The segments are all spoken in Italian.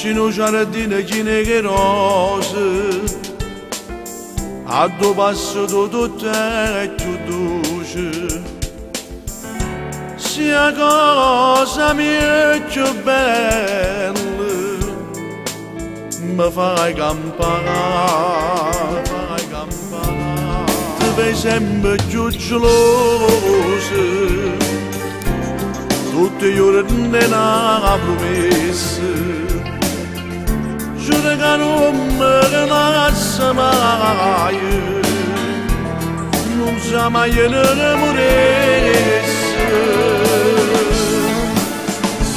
Vicino giardino chine che rose, a due passi tutto è più dolce. Sia cosa mia più bella, mi fai campare, ti fai sempre più gelosa, tutti i giorni una promessa. Giuro che non mi lascia mai, non sa mai innamorarsi.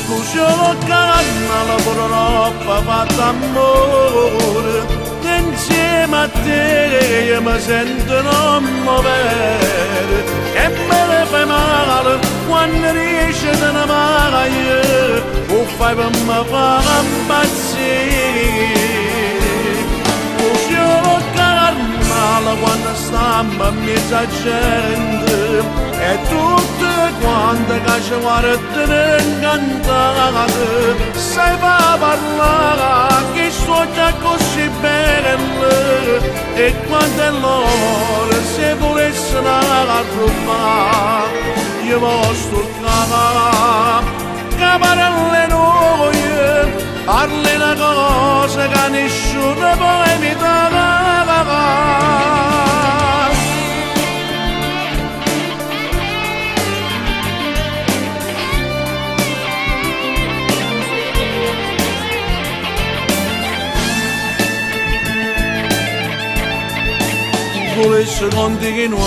Così ho calma la troppo fatta amore, insieme a te io mi sento non muovere, e me ne fai male quando riesci ad amare, o fai per me fare impazzire. Così ho calma quando stiamo a mezza gente, e tutte quante che ci guardano incantate, sai fa parlare che sto già così belle, e quante loro se volessero rubare io posso caparelle noi, parli una cosa che nessuno può imitare. Volessi continuare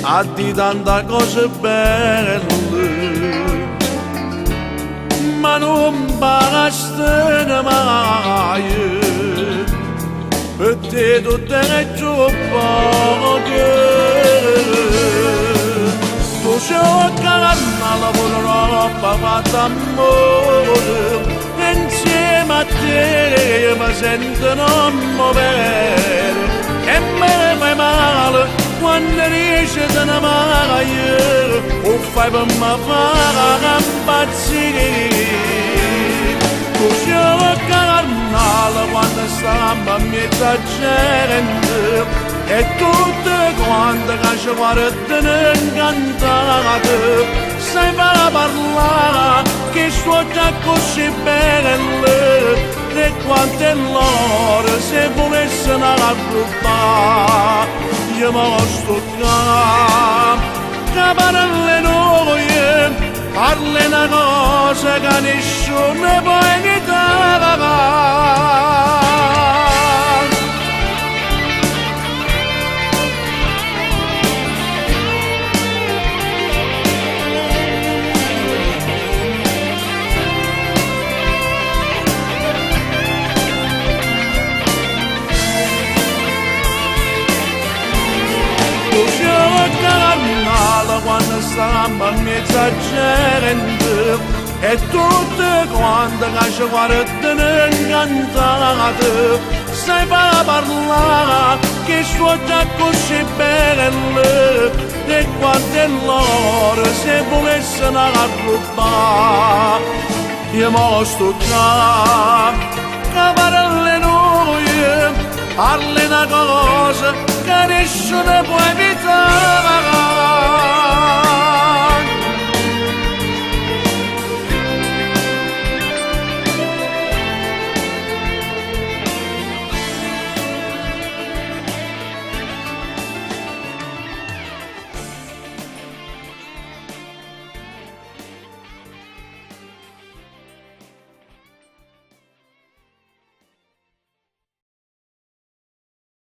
a di tante cose belle, ma non basta mai, per te tutto è troppo. Tu sei calma, lavoro fatta amore, insieme a te mi sento non muovere, e me fai male quando riesci ad amare, o fai per me fare impazzire. Così ho calma quando stiamo a mezza gente, e tutte quante che ci guardano incantate, sai fa parlare che sto già così belle, e quante loro se volessero rubare io mi sto caparelle noi, parli una cosa che nessuno può imitare. Quando stiamo a mezza gente, e tutte quante che ci guardano incantate, sai fa parlare che sto già così belle, e quante loro se volessero rubare io mi sto caparelle noi, parli una cosa che nessuno può evitare.